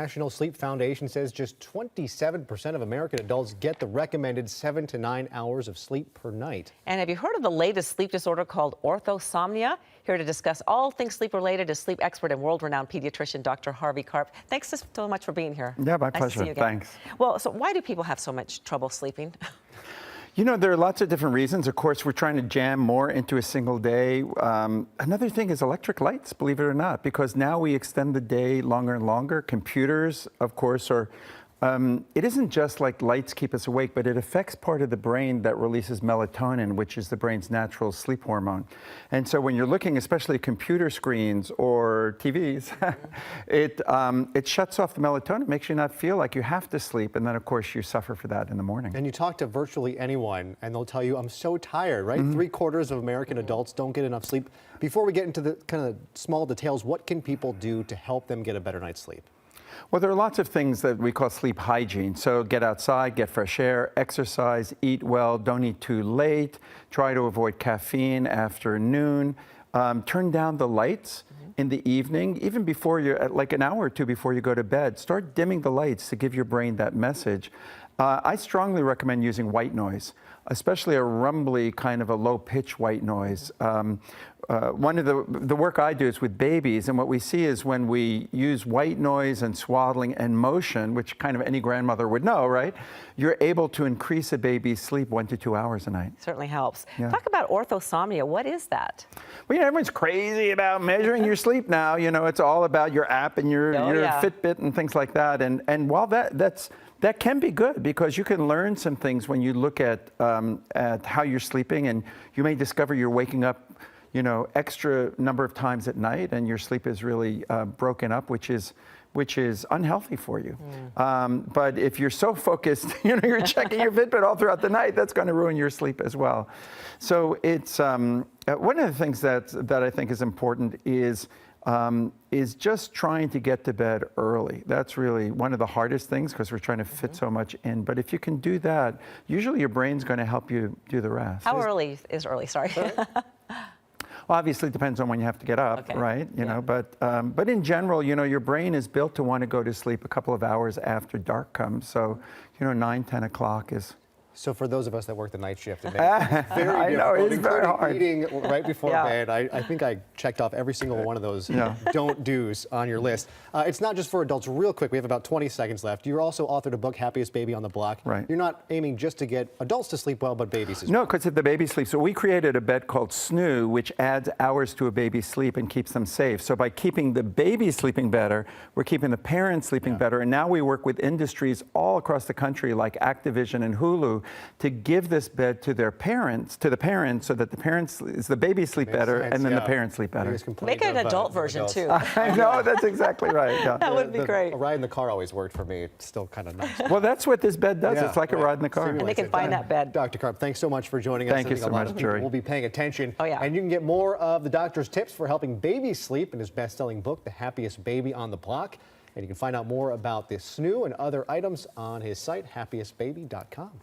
National Sleep Foundation says just 27% of American adults get the recommended 7 to 9 hours of sleep per night. And have you heard of the latest sleep disorder called orthosomnia? Here to discuss all things sleep related is sleep expert and world-renowned pediatrician Dr. Harvey Karp. Thanks so much for being here. Yeah, my Nice pleasure. to see you again. Thanks. Well, so why do people have so much trouble sleeping? You know, there are lots of different reasons. Of course, we're trying to jam more into a single day. Another thing is electric lights, believe it or not, because now we extend the day longer and longer. Computers, of course, are. It isn't just like lights keep us awake, but it affects part of the brain that releases melatonin, which is the brain's natural sleep hormone. And so when you're looking, especially at computer screens or TVs, it shuts off the melatonin, makes you not feel like you have to sleep. And then, of course, you suffer for that in the morning. And you talk to virtually anyone, and they'll tell you, I'm so tired, right? 3/4 of American adults don't get enough sleep. Before we get into the kind of small details, what can people do to help them get a better night's sleep? Well, there are lots of things that we call sleep hygiene. So get outside, get fresh air, exercise, eat well, don't eat too late, try to avoid caffeine after noon, turn down the lights in the evening, even before you're, like an hour or two before you go to bed. Start dimming the lights to give your brain that message. I strongly recommend using white noise, especially a rumbly kind of a low-pitch white noise. One of the work I do is with babies, and what we see is when we use white noise and swaddling and motion, which kind of any grandmother would know, right? You're able to increase a baby's sleep 1 to 2 hours a night. Certainly helps. Yeah. Talk about orthosomnia. What is that? Well, you know, everyone's crazy about measuring your sleep now. You know, it's all about your app and your Fitbit and things like that. And while that can be good, because you can learn some things when you look at how you're sleeping, and you may discover you're waking up, you know, extra number of times at night, and your sleep is really broken up, which is unhealthy for you. But if you're so focused, you know, you're checking your Fitbit all throughout the night, that's going to ruin your sleep as well. So it's one of the things that I think is important is just trying to get to bed early. That's really one of the hardest things, because we're trying to fit so much in. But if you can do that, usually your brain's going to help you do the rest. How early is early? Sorry. Well, obviously, it depends on when you have to get up, right? You know, but in general, you know, your brain is built to want to go to sleep a couple of hours after dark comes. So, you know, 9, 10 o'clock is. So for those of us that work the night shift, it's very I know, it's very hard. Eating right before bed. I think I checked off every single one of those don't do's on your list. It's not just for adults. Real quick, we have about 20 seconds left. You're also authored a book, Happiest Baby on the Block. Right. You're not aiming just to get adults to sleep well, but babies as well. No, because the baby sleeps. So we created a bed called Snoo, which adds hours to a baby's sleep and keeps them safe. So by keeping the baby sleeping better, we're keeping the parents sleeping better. And now we work with industries all across the country, like Activision and Hulu, to give this bed to their parents, so that the baby sleep better, and then the parents sleep better. Make it an adult version too. I know, that's exactly right. Yeah. That would be great. A ride in the car always worked for me. It's still kind of nice. Well, that's what this bed does. It's like a ride in the car. And they can find that bed. Dr. Karp, thanks so much for joining us. Thank you so much, Jerry. We'll be paying attention. Oh, yeah. And you can get more of the doctor's tips for helping babies sleep in his best-selling book, The Happiest Baby on the Block. And you can find out more about this Snoo and other items on his site, happiestbaby.com.